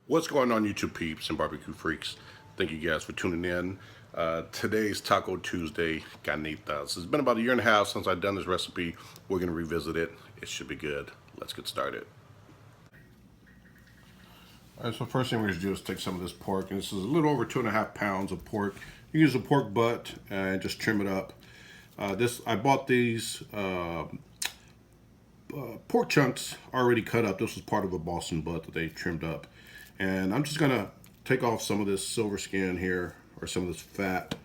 What's going on, YouTube peeps and barbecue freaks? Thank you guys for tuning in. Today's Taco Tuesday, Carnitas. It's been about a year and a half since I've done this recipe. We're going to revisit it. It should be good. Let's get started. Alright, so first thing we're going to do is take some of this pork. And this is a little over 2.5 pounds of pork. You use a pork butt and just trim it up. I bought these pork chunks already cut up. This was part of a Boston butt that they trimmed up. And I'm just gonna take off some of this silver skin here, or some of this fat.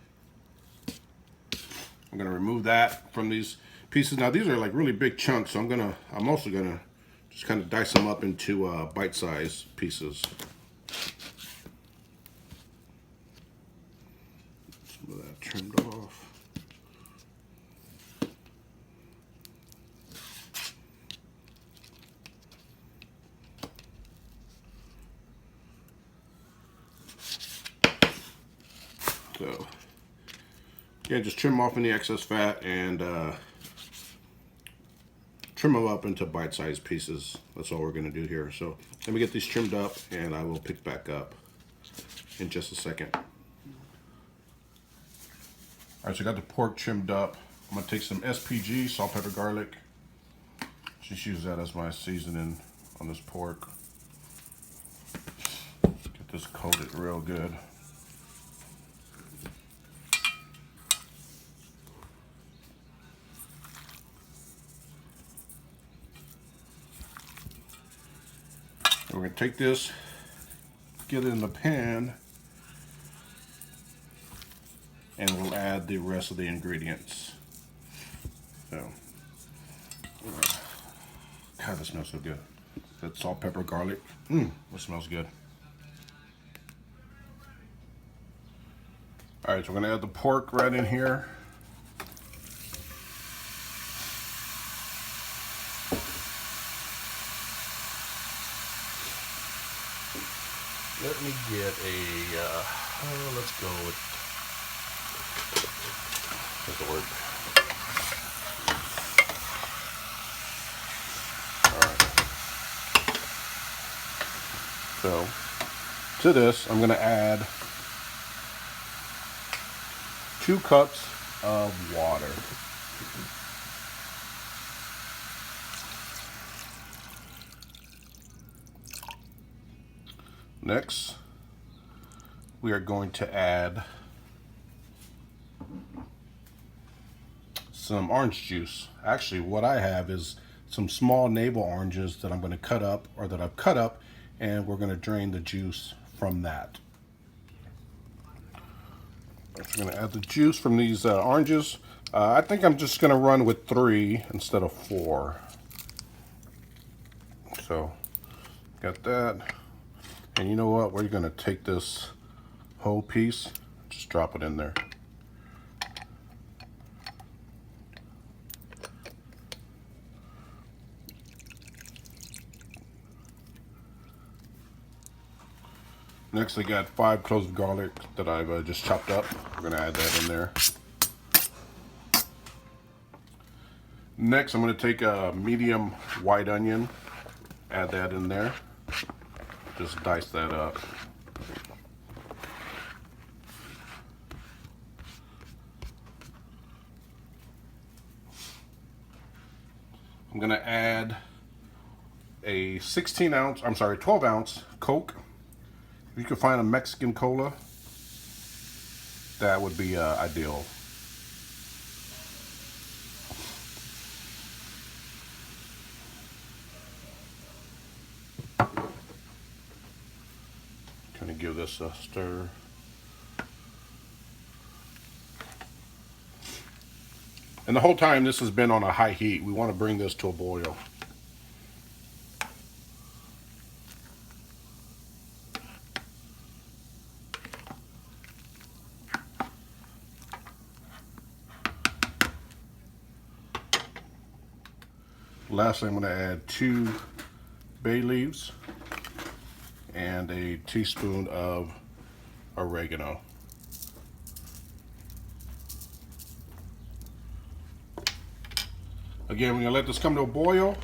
I'm gonna remove that from these pieces. Now these are like really big chunks, so I'm also gonna just kind of dice them up into bite-sized pieces. Some of that trimmed off. So, yeah, just trim off any excess fat and trim them up into bite-sized pieces. That's all we're going to do here. So let me get these trimmed up and I will pick back up in just a second. All right, so I got the pork trimmed up. I'm going to take some SPG, salt, pepper, garlic. Just use that as my seasoning on this pork. Get this coated real good. We're going to take this, get it in the pan, and we'll add the rest of the ingredients. So, God, this smells so good. That salt, pepper, garlic. That smells good. All right, so we're going to add the pork right in here. Let me get let's go with, what's the word? All right. So, to this, I'm going to add 2 cups of water. Next, we are going to add some orange juice. Actually, what I have is some small navel oranges that I'm going to cut up, or that I've cut up, and we're going to drain the juice from that. So we're going to add the juice from these oranges. I think I'm just going to run with 3 instead of 4. So, got that. And you know what? We're going to take this whole piece, just drop it in there. Next, I got 5 cloves of garlic that I've just chopped up. We're going to add that in there. Next, I'm going to take a medium white onion, add that in there. Just dice that up. I'm going to add a 12 ounce Coke. If you can find a Mexican cola, that would be ideal. Kind of give this a stir. And the whole time this has been on a high heat. We want to bring this to a boil. Lastly, I'm going to add 2 bay leaves and a teaspoon of oregano. Again, we're going to let this come to a boil.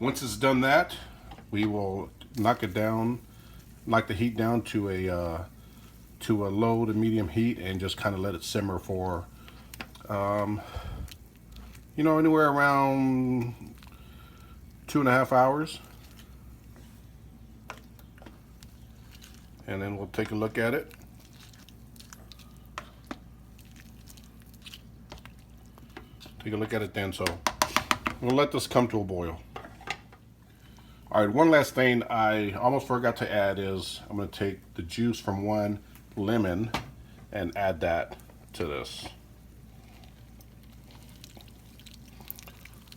Once it's done that, we will knock it down, knock the heat down to a low to medium heat, and just kind of let it simmer for, you know, anywhere around 2.5 hours. And then we'll take a look at it. Take a look at it then. So we'll let this come to a boil. All right, one last thing I almost forgot to add is I'm going to take the juice from one lemon and add that to this.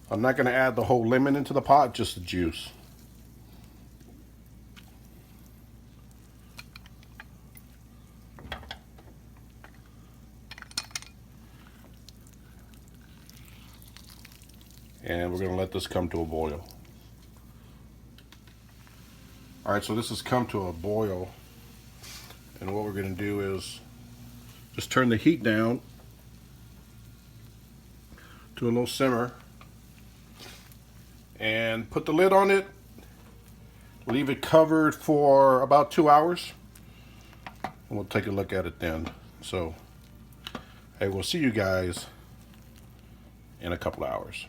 I'm not going to add the whole lemon into the pot, just the juice. And we're going to let this come to a boil. All right, so this has come to a boil, and what we're going to do is just turn the heat down to a low simmer and put the lid on it. Leave it covered for about 2 hours, and we'll take a look at it then. So, hey, we'll see you guys in a couple hours.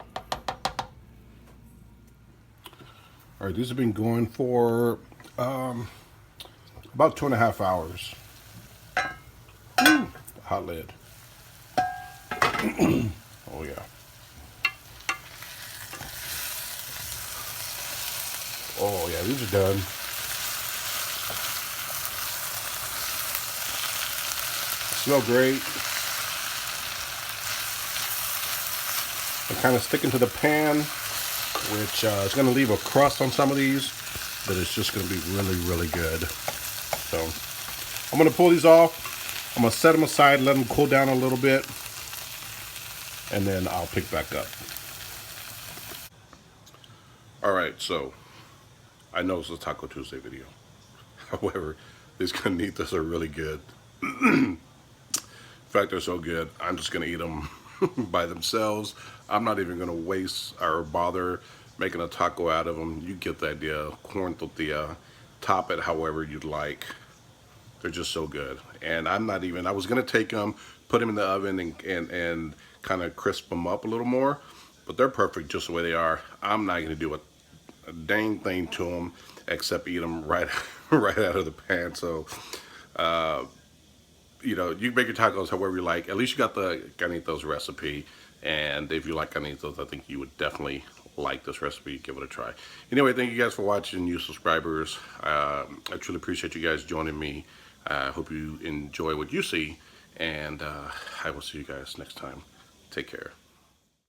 All right, these have been going for about 2.5 hours. Woo, hot lid. Oh yeah. Oh yeah, these are done. Smell great. They're kind of sticking to the pan, which is going to leave a crust on some of these, but it's just going to be really, really good. So I'm going to pull these off. I'm going to set them aside, let them cool down a little bit, and then I'll pick back up. All right, so I know it's a Taco Tuesday video. However, these carnitas are really good. In fact, they're so good, I'm just going to eat them by themselves. I'm not even going to waste or bother making a taco out of them. You get the idea. Corn tortilla, top it however you'd like. They're just so good. And I'm not even, I was going to take them, put them in the oven and kind of crisp them up a little more, but they're perfect just the way they are. I'm not going to do a dang thing to them except eat them right right out of the pan. So you know, you can make your tacos however you like. At least you got the Carnitas recipe, and if you like Carnitas, I think you would definitely like this recipe. Give it a try. Anyway, thank you guys for watching, new subscribers. I truly appreciate you guys joining me. I hope you enjoy what you see, and I will see you guys next time. Take care.